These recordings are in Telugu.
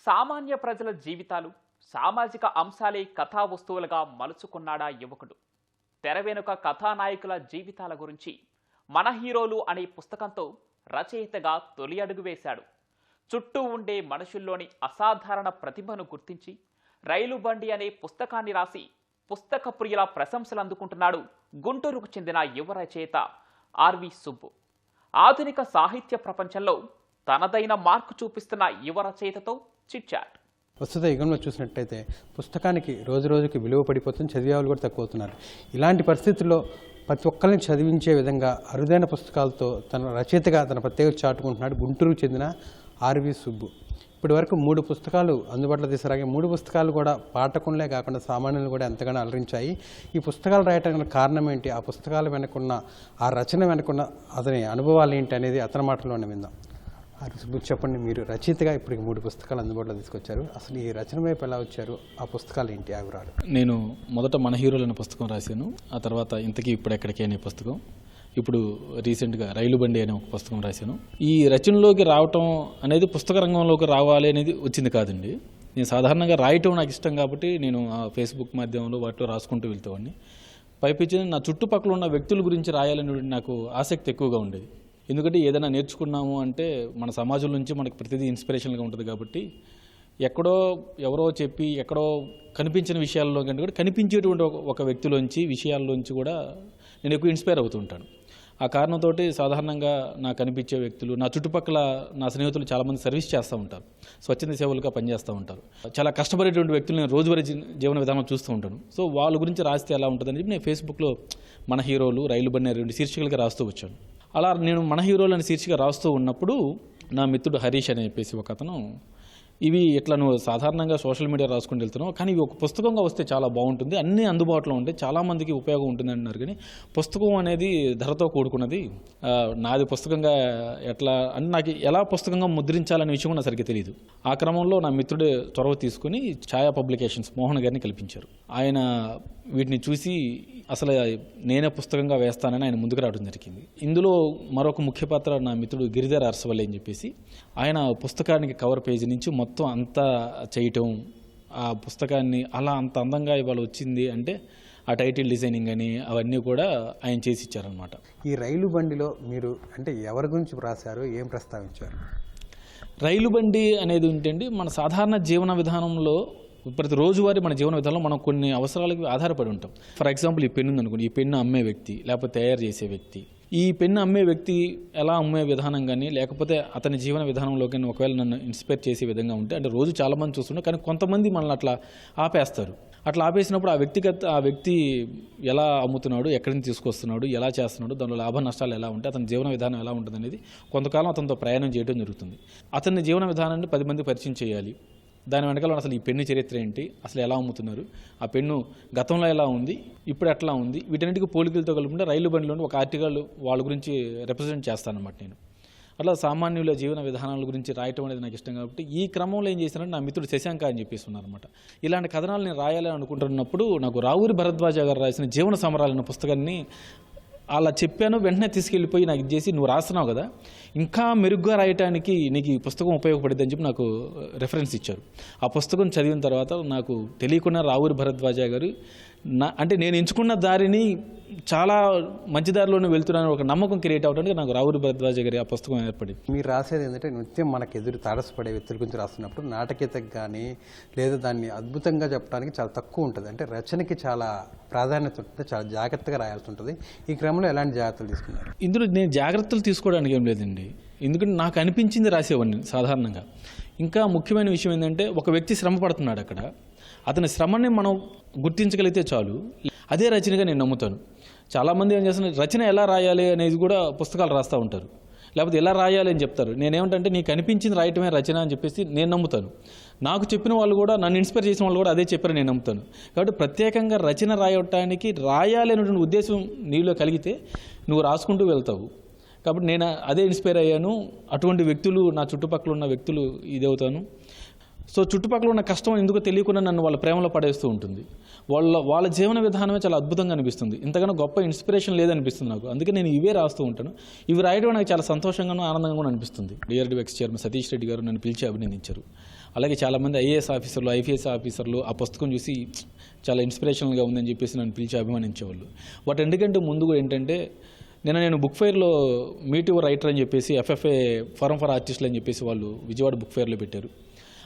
సామాన్య ప్రజల జీవితాలు, సామాజిక అంశాలే కథా వస్తువులుగా మలుచుకున్నాడా యువకుడు. తెర వెనుక కథానాయకుల జీవితాల గురించి మన హీరోలు అనే పుస్తకంతో రచయితగా తొలి అడుగు వేశాడు. చుట్టూ ఉండే మనుషుల్లోని అసాధారణ ప్రతిభను గుర్తించి రైలు బండి అనే పుస్తకాన్ని రాసి పుస్తక ప్రియుల ప్రశంసలు అందుకుంటున్నాడు గుంటూరుకు చెందిన యువ రచయిత ఆర్వి సుబ్బు. ఆధునిక సాహిత్య ప్రపంచంలో తనదైన మార్కు చూపిస్తున్న యువ రచయితతో చిట్ చాట్. ప్రస్తుత యుగంలో చూసినట్టయితే పుస్తకానికి రోజు రోజుకి విలువ పడిపోతుంది, చదివే వాళ్ళు కూడా తక్కువ అవుతున్నారు. ఇలాంటి పరిస్థితుల్లో ప్రతి ఒక్కరిని చదివించే విధంగా అరుదైన పుస్తకాలతో తన రచయితగా తన ప్రత్యేకత చాటుకుంటున్నాడు గుంటూరుకు చెందిన ఆర్వి సుబ్బు. ఇప్పటి వరకు 3 పుస్తకాలు అందుబాటులో తీసుకురాగా 3 పుస్తకాలు కూడా పాఠకులే కాకుండా సామాన్యులు కూడా ఎంతగానో అలరించాయి. ఈ పుస్తకాలు రాయటానికి కారణం ఏంటి, ఆ పుస్తకాల వెనుకున్న ఆ రచన వెనుకున్న అతని అనుభవాలు ఏంటి అనేది అతని మాటల్లోనే విందాం. సుబ్బు, చెప్పండి, మీరు రచయితగా ఇప్పటికి 3 పుస్తకాలు అందుబాటులో తీసుకొచ్చారు. అసలు ఈ రచన వైపు ఎలా వచ్చారు, ఆ పుస్తకాలు ఏంటి, ఆ వివరాలు? నేను మొదట మన హీరోలు అనే పుస్తకం రాశాను. ఆ తర్వాత ఇంతకీ ఇప్పుడు ఎక్కడికి అనే పుస్తకం, ఇప్పుడు రీసెంట్గా రైలు బండి అనే ఒక పుస్తకం రాశాను. ఈ రచనలోకి రావటం అనేది పుస్తక రంగంలోకి రావాలి అనేది వచ్చింది కాదండి. నేను సాధారణంగా రాయటం నాకు ఇష్టం కాబట్టి నేను ఆ ఫేస్బుక్ మాధ్యమంలో వాటిలో రాసుకుంటూ వెళ్తావాడిని. పైపించి నా చుట్టుపక్కల ఉన్న వ్యక్తుల గురించి రాయాలని నాకు ఆసక్తి ఎక్కువగా ఉండేది. ఎందుకంటే ఏదైనా నేర్చుకున్నాము అంటే మన సమాజం నుంచి మనకు ప్రతిదీ ఇన్స్పిరేషన్గా ఉంటుంది కాబట్టి ఎక్కడో ఎవరో చెప్పి ఎక్కడో కనిపించిన విషయాల్లో కంటే కూడా కనిపించేటువంటి ఒక వ్యక్తిలోంచి విషయాల్లోంచి కూడా నేను ఎక్కువ ఇన్స్పైర్ అవుతూ ఉంటాను. ఆ కారణంతో సాధారణంగా నాకు కనిపించే వ్యక్తులు, నా చుట్టుపక్కల నా స్నేహితులు చాలామంది సర్వీస్ చేస్తూ ఉంటారు, స్వచ్ఛంద సేవలుగా పనిచేస్తూ ఉంటారు. చాలా కష్టపడేటువంటి వ్యక్తులు నేను రోజువారీ జీవన విధానం చూస్తూ ఉంటాను. సో వాళ్ళ గురించి రాస్తే ఎలా ఉంటుందని చెప్పి నేను ఫేస్బుక్లో మన హీరోలు, రైలు బండి 2 శీర్షికలుగా రాస్తూ వచ్చాను. అలా నేను మన హీరోలు అనే శీర్షిక రాస్తూ ఉన్నప్పుడు నా మిత్రుడు హరీష్ అని చెప్పేసి ఒక అతను, ఇవి ఇట్లా నువ్వు సాధారణంగా సోషల్ మీడియా రాసుకుని వెళ్తున్నావు, కానీ ఇవి ఒక పుస్తకంగా వస్తే చాలా బాగుంటుంది, అన్నీ అందుబాటులో ఉంటాయి, చాలామందికి ఉపయోగం ఉంటుంది అన్నారు. కానీ పుస్తకం అనేది ధరతో కూడుకున్నది, నాది పుస్తకంగా ఎట్లా అని నాకు ఎలా పుస్తకంగా ముద్రించాలనే విషయం నాకు సరిగ్గా తెలియదు. ఆ క్రమంలో నా మిత్రుడు చొరవ తీసుకుని ఛాయా పబ్లికేషన్స్ మోహన్ గారిని కల్పించారు. ఆయన వీటిని చూసి అసలు నేనే పుస్తకంగా వేస్తానని ఆయన ముందుకు రావడం జరిగింది. ఇందులో మరొక ముఖ్య పాత్ర నా మిత్రుడు గిరిధర్ అర్సవల్లి అని చెప్పేసి, ఆయన పుస్తకానికి కవర్ పేజీ నుంచి మొత్తం అంతా చేయటం, ఆ పుస్తకాన్ని అలా అంత అందంగా ఇవాళ వచ్చింది అంటే ఆ టైటిల్ డిజైనింగ్ అని అవన్నీ కూడా ఆయన చేసి ఇచ్చారనమాట. ఈ రైలు బండిలో మీరు అంటే ఎవరి గురించి రాశారు, ఏం ప్రస్తావించారు? రైలు బండి అనేది ఏంటండి, మన సాధారణ జీవన విధానంలో ప్రతి రోజువారీ మన జీవన విధానంలో మనం కొన్ని అవసరాలకు ఆధారపడి ఉంటాం. ఫర్ ఎగ్జాంపుల్, ఈ పెన్ను ఉందనుకోండి, ఈ పెన్ను అమ్మే వ్యక్తి లేకపోతే తయారు చేసే వ్యక్తి, ఈ పెన్ను అమ్మే వ్యక్తి ఎలా అమ్మే విధానం కానీ లేకపోతే అతని జీవన విధానంలో కానీ ఒకవేళ నన్ను ఇన్స్పైర్ చేసే విధంగా ఉంటే, అంటే రోజు చాలామంది చూస్తుంటారు కానీ కొంతమంది మనల్ని అట్లా ఆపేస్తారు. అట్లా ఆపేసినప్పుడు ఆ వ్యక్తి ఎలా అమ్ముతున్నాడు, ఎక్కడి నుంచి తీసుకొస్తున్నాడు, ఎలా చేస్తున్నాడు, దానిలో లాభ నష్టాలు ఎలా ఉంటాయి, అతని జీవన విధానం ఎలా ఉంటుంది అనేది కొంతకాలం అతనితో ప్రయాణం చేయడం జరుగుతుంది. అతని జీవన విధానాన్ని 10 మంది పరిచయం చేయాలి. దాని వెనకాల అసలు ఈ పెన్ను చరిత్ర ఏంటి, అసలు ఎలా అమ్ముతున్నారు, ఆ పెన్ను గతంలో ఎలా ఉంది, ఇప్పుడు ఎట్లా ఉంది, వీటన్నిటికీ పోలికలతో కలుపుకుంటే రైలు బండిలో ఒక ఆర్టికల్ వాళ్ళ గురించి రిప్రజెంట్ చేస్తానన్నమాట నేను. అట్లా సామాన్యుల జీవన విధానాల గురించి రాయటం అనేది నాకు ఇష్టం కాబట్టి ఈ క్రమంలో ఏం చేశానంటే నా మిత్రుడు శశాంక అని చెప్పేసి ఉన్నారనమాట. ఇలాంటి కథనాలు నేను రాయాలని అనుకుంటున్నప్పుడు నాకు రావూరి భరద్వాజ గారు రాసిన జీవన సమరాలు అనే పుస్తకాన్ని అలా చెప్పాను. వెంటనే తీసుకెళ్ళిపోయి నాకు ఇది చేసి, నువ్వు రాస్తున్నావు కదా, ఇంకా మెరుగ్గా రాయటానికి నీకు ఈ పుస్తకం ఉపయోగపడుతుంది అని చెప్పి నాకు రెఫరెన్స్ ఇచ్చారు. ఆ పుస్తకం చదివిన తర్వాత నాకు తెలియకుండా రావూరి భరద్వాజ గారు అంటే నేను ఎంచుకున్న దారిని చాలా మంచి దారిలోనే వెళ్తున్నాను ఒక నమ్మకం క్రియేట్ అవడానికి నాకు రావూరి భరద్వాజ గారి ఆ పుస్తకం ఏర్పడింది. మీరు రాసేది ఏంటంటే నిత్యం మనకు ఎదురు తారసపడే వ్యక్తుల గురించి రాస్తున్నప్పుడు నాటకీయతకు కానీ లేదా దాన్ని అద్భుతంగా చెప్పడానికి చాలా తక్కువ ఉంటుంది. అంటే రచనకి చాలా ప్రాధాన్యత ఉంటుంది, చాలా జాగ్రత్తగా రాయాల్సి ఉంటుంది. ఈ క్రమంలో ఎలాంటి జాగ్రత్తలు తీసుకున్నారు? ఇందులో నేను జాగ్రత్తలు తీసుకోవడానికి ఏం లేదండి, ఎందుకంటే నాకు అనిపించింది రాసేవాడిని సాధారణంగా. ఇంకా ముఖ్యమైన విషయం ఏంటంటే, ఒక వ్యక్తి శ్రమ పడుతున్నాడు, అక్కడ అతని శ్రమని మనం గుర్తించగలిగితే చాలు, అదే రచనగా నేను నమ్ముతాను. చాలామంది ఏం చేస్తున్నారు, రచన ఎలా రాయాలి అనేది కూడా పుస్తకాలు రాస్తూ ఉంటారు, లేకపోతే ఎలా రాయాలి అని చెప్తారు. నేనేమంటే నీకు అనిపించింది రాయటమే రచన అని చెప్పేసి నేను నమ్ముతాను. నాకు చెప్పిన వాళ్ళు కూడా, నన్ను ఇన్స్పైర్ చేసిన వాళ్ళు కూడా అదే చెప్పారని నేను నమ్ముతాను. కాబట్టి ప్రత్యేకంగా రచన రాయటానికి రాయాలి అనేటువంటి ఉద్దేశం నీలో కలిగితే నువ్వు రాసుకుంటూ వెళ్తావు. కాబట్టి నేను అదే ఇన్స్పైర్ అయ్యాను. అటువంటి వ్యక్తులు, నా చుట్టుపక్కల ఉన్న వ్యక్తులు ఇదవుతాను. సో చుట్టుపక్కల ఉన్న కష్టం ఎందుకో తెలియకుండా నన్ను వాళ్ళ ప్రేమలో పడేస్తూ ఉంటుంది. వాళ్ళ జీవన విధానమే చాలా అద్భుతంగా అనిపిస్తుంది. ఇంతకన్నా గొప్ప ఇన్స్పిరేషన్ లేదనిపిస్తుంది నాకు. అందుకే నేను ఇవే రాస్తూ ఉంటాను. ఇవి రాయడం నాకు చాలా సంతోషంగానూ ఆనందంగా కూడా అనిపిస్తుంది. డిఆర్డీఎక్స్ చైర్మన్ సతీష్ రెడ్డి గారు నన్ను పిలిచి అభినందించారు. అలాగే చాలామంది ఐఏఎస్ ఆఫీసర్లు, ఐపీఎస్ ఆఫీసర్లు ఆ పుస్తకం చూసి చాలా ఇన్స్పిరేషనల్గా ఉందని చెప్పేసి నన్ను పిలిచి అభిమానించేవాళ్ళు. వాటన్నిటికంటే ముందు ఏంటంటే నేను బుక్ ఫెయిర్లో మీట్ యువర్ రైటర్ అని చెప్పేసి FFA ఫోరం ఫర్ ఆర్టిస్టులు అని చెప్పేసి వాళ్ళు విజయవాడ బుక్ ఫెయిర్లో పెట్టారు.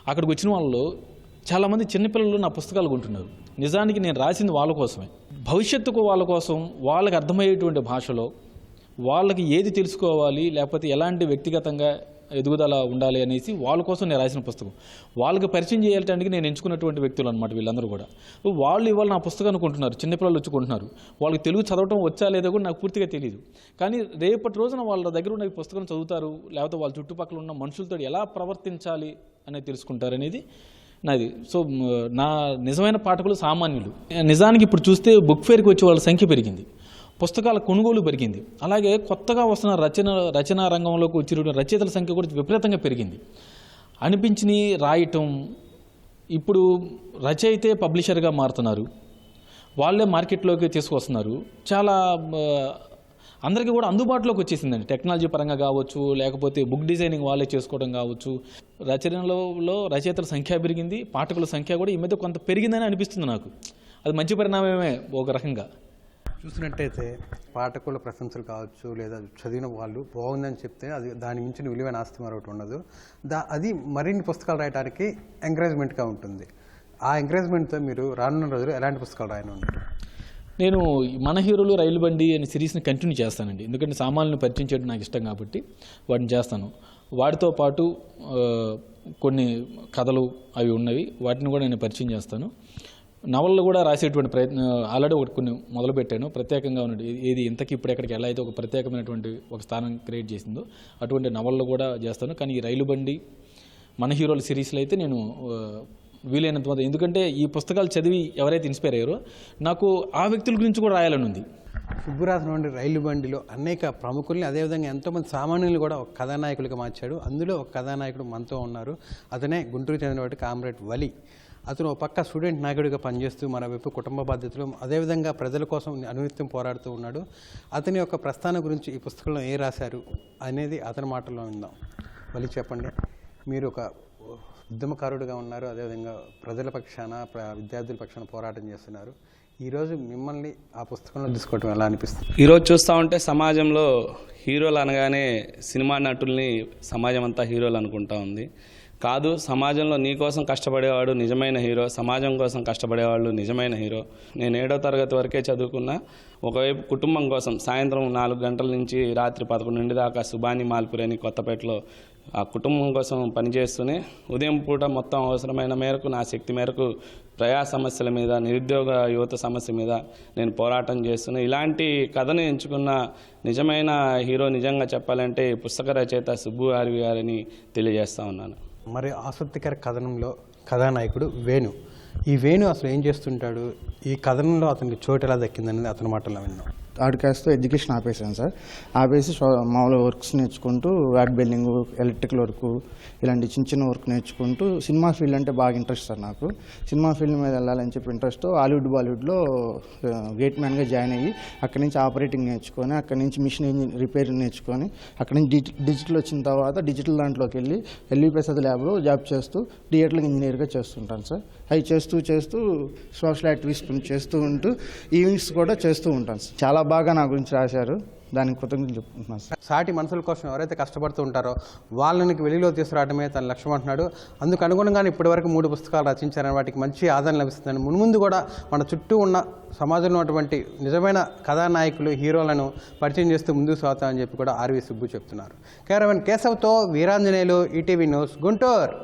అక్కడికి వచ్చిన వాళ్ళు చాలామంది చిన్నపిల్లలు నా పుస్తకాలు కొంటున్నారు. నిజానికి నేను రాసింది వాళ్ళ కోసమే, భవిష్యత్తుకు వాళ్ళ కోసం, వాళ్ళకి అర్థమయ్యేటువంటి భాషలో వాళ్ళకి ఏది తెలుసుకోవాలి, లేకపోతే ఎలాంటి వ్యక్తిగతంగా ఎదుగుదల ఉండాలి అనేసి వాళ్ళ కోసం నేను రాసిన పుస్తకం. వాళ్ళకి పరిచయం చేయడానికి నేను ఎంచుకున్నటువంటి వ్యక్తులు అనమాట వీళ్ళందరూ కూడా. వాళ్ళు ఇవాళ నా పుస్తకాన్ని కొంటున్నారు, చిన్నపిల్లలు వచ్చి కొంటున్నారు. వాళ్ళకి తెలుగు చదవటం వచ్చా లేదా కూడా నాకు పూర్తిగా తెలియదు. కానీ రేపటి రోజున వాళ్ళ దగ్గర ఉన్న ఈ పుస్తకం చదువుతారు, లేకపోతే వాళ్ళ చుట్టుపక్కల ఉన్న మనుషులతో ఎలా ప్రవర్తించాలి అనేది తెలుసుకుంటారు అనేది నాది. సో నా నిజమైన పాఠకులు సామాన్యులు. నిజానికి ఇప్పుడు చూస్తే బుక్ ఫేర్కి వచ్చే వాళ్ళ సంఖ్య పెరిగింది, పుస్తకాల కొనుగోలు పెరిగింది. అలాగే కొత్తగా వస్తున్న రచనా రంగంలోకి వచ్చిన రచయితల సంఖ్య కూడా విపరీతంగా పెరిగింది. అనిపించిని రాయటం, ఇప్పుడు రచయితే పబ్లిషర్గా మారుతున్నారు, వాళ్ళే మార్కెట్లోకి తీసుకొస్తున్నారు. చాలా అందరికీ కూడా అందుబాటులోకి వచ్చేసిందండి. టెక్నాలజీ పరంగా కావచ్చు, లేకపోతే బుక్ డిజైనింగ్ వాళ్ళే చేసుకోవడం కావచ్చు. రచనలో రచయితల సంఖ్య పెరిగింది, పాఠకుల సంఖ్య కూడా ఈ మధ్య కొంత పెరిగిందని అనిపిస్తుంది నాకు. అది మంచి పరిణామమే ఒక రకంగా. చూసినట్టయితే పాఠకుల ప్రశంసలు కావచ్చు, లేదా చదివిన వాళ్ళు బాగుందని చెప్తే అది దాని మించిన విలువైన ఆస్తి మరొకటి ఉండదు. అది మరిన్ని పుస్తకాలు రాయడానికి ఎంకరేజ్మెంట్గా ఉంటుంది. ఆ ఎంకరేజ్మెంట్తో మీరు రానున్న రోజులు ఎలాంటి పుస్తకాలు రాయనున్నారు? నేను మన హీరోలు రైలు బండి అనే సిరీస్ని కంటిన్యూ చేస్తానండి. ఎందుకంటే సామాన్యులను పరిచయం చేయడం నాకు ఇష్టం కాబట్టి వాటిని చేస్తాను. వాటితో పాటు కొన్ని కథలు అవి ఉన్నవి, వాటిని కూడా నేను పరిచయం చేస్తాను. నవళ్ళు కూడా రాసేటువంటి ప్రయత్నం ఆల్రెడీ ఒకటి కొన్ని మొదలుపెట్టాను. ప్రత్యేకంగా ఉన్నది ఏది ఇంతకీ ఇప్పుడు ఎక్కడికి ఎలా అయితే ఒక ప్రత్యేకమైనటువంటి ఒక స్థానం క్రియేట్ చేసిందో అటువంటి నవళ్ళు కూడా చేస్తాను. కానీ ఈ రైలు బండి, మన హీరోల సిరీస్లో అయితే నేను వీలైనంత మంది, ఎందుకంటే ఈ పుస్తకాలు చదివి ఎవరైతే ఇన్స్పైర్ అయ్యారో నాకు ఆ వ్యక్తుల గురించి కూడా రాయాలని ఉంది. సుబ్బురాజు నుండి రైలు బండిలో అనేక ప్రముఖుల్ని, అదేవిధంగా ఎంతోమంది సామాన్యులు కూడా ఒక కథానాయకులుగా మార్చాడు. అందులో ఒక కథానాయకుడు మనతో ఉన్నారు. అతనే గుంటూరు చెందినటువంటి కామ్రేడ్ వలి. అతను ఒక పక్క స్టూడెంట్ నాయకుడిగా పనిచేస్తూ మరోవైపు కుటుంబ బాధ్యతలు, అదేవిధంగా ప్రజల కోసం అనునిత్యం పోరాడుతూ ఉన్నాడు. అతని యొక్క ప్రస్థానం గురించి ఈ పుస్తకంలో ఏం రాశారు అనేది అతని మాటల్లో విందాం. వలి, చెప్పండి. మీరు ఒక ఉద్యమకారుడిగా ఉన్నారు, అదేవిధంగా ప్రజల పక్షాన, విద్యార్థుల పక్షాన పోరాటం చేస్తున్నారు. ఈరోజు మిమ్మల్ని ఆ పుస్తకంలో తీసుకోవటం ఎలా అనిపిస్తుంది? ఈరోజు చూస్తూ ఉంటే సమాజంలో హీరోలు అనగానే సినిమా నటుల్ని సమాజం అంతా హీరోలు అనుకుంటా ఉంది. కాదు, సమాజంలో నీ కోసం కష్టపడేవాడు నిజమైన హీరో, సమాజం కోసం కష్టపడేవాళ్ళు నిజమైన హీరో. నేను 7వ తరగతి వరకే చదువుకున్నా. ఒకవైపు కుటుంబం కోసం సాయంత్రం 4 గంటల నుంచి రాత్రి 11 దాకా సుబాని మాల్పురి అని కొత్తపేటలో ఆ కుటుంబం కోసం పనిచేస్తూనే ఉదయం పూట మొత్తం అవసరమైన మేరకు, నా శక్తి మేరకు ప్రజా సమస్యల మీద, నిరుద్యోగ యువత సమస్య మీద నేను పోరాటం చేస్తున్నా. ఇలాంటి కథను ఎంచుకున్న నిజమైన హీరో నిజంగా చెప్పాలంటే పుస్తక రచయిత సుబ్బు ఆర్వి గారని తెలియజేస్తా ఉన్నాను. మరి ఆసక్తికర కథనంలో కథానాయకుడు వేణు. ఈ వేణు అసలు ఏం చేస్తుంటాడు, ఈ కథనంలో అతనికి చోటు ఎలా దక్కిందనేది అతని మాటల్లో విన్నాం. థర్డ్ క్లాస్తో ఎడ్యుకేషన్ ఆపేసాను సార్. ఆపేసి మామూలు వర్క్స్ నేర్చుకుంటూ వ్యాట్ బెల్డింగ్, ఎలక్ట్రికల్ వర్క్, ఇలాంటి చిన్న చిన్న వర్క్ నేర్చుకుంటూ సినిమా ఫీల్డ్ అంటే బాగా ఇంట్రెస్ట్ సార్ నాకు. సినిమా ఫీల్డ్ మీద వెళ్ళాలని చెప్పి ఇంట్రెస్ట్. హాలీవుడ్, బాలీవుడ్లో గేట్ మ్యాన్గా జాయిన్ అయ్యి అక్కడి నుంచి ఆపరేటింగ్ నేర్చుకొని, అక్కడి నుంచి మిషన్ ఇంజిన్ రిపేర్ నేర్చుకొని, అక్కడి నుంచి డిజిటల్ వచ్చిన తర్వాత డిజిటల్ దాంట్లోకి వెళ్ళి ఎల్వి ప్రసాద్ ల్యాబ్లో జాబ్ చేస్తూ థియేటర్లకు ఇంజనీర్గా చేస్తుంటాను సార్. అవి చేస్తూ సోషల్ యాక్టివిస్ట్ చేస్తూ ఉంటూ ఈవెంట్స్ కూడా చేస్తూ ఉంటాను సార్. చాలా బాగా నా గురించి రాశారు, దానికి కృతజ్ఞతలు చెప్పుకుంటున్నాను సార్. సాటి మనుషుల కోసం ఎవరైతే కష్టపడుతూ ఉంటారో వాళ్ళని వెలుగులో తీసుకురావడమే తన లక్ష్యం అంటున్నాడు. అందుకు అనుగుణంగానే ఇప్పటివరకు 3 పుస్తకాలు రచించారని, వాటికి మంచి ఆదరణ లభిస్తుందని, మున్ముందు కూడా మన చుట్టూ ఉన్న సమాజంలో ఉన్నటువంటి నిజమైన కథానాయకులు, హీరోలను పరిచయం చేస్తూ ముందుకు సాగుతామని చెప్పి కూడా ఆర్వి సుబ్బు చెప్తున్నారు. కేరవన్ కేశవ్తో వీరాంజనేయులు, ఈటీవీ న్యూస్, గుంటూరు.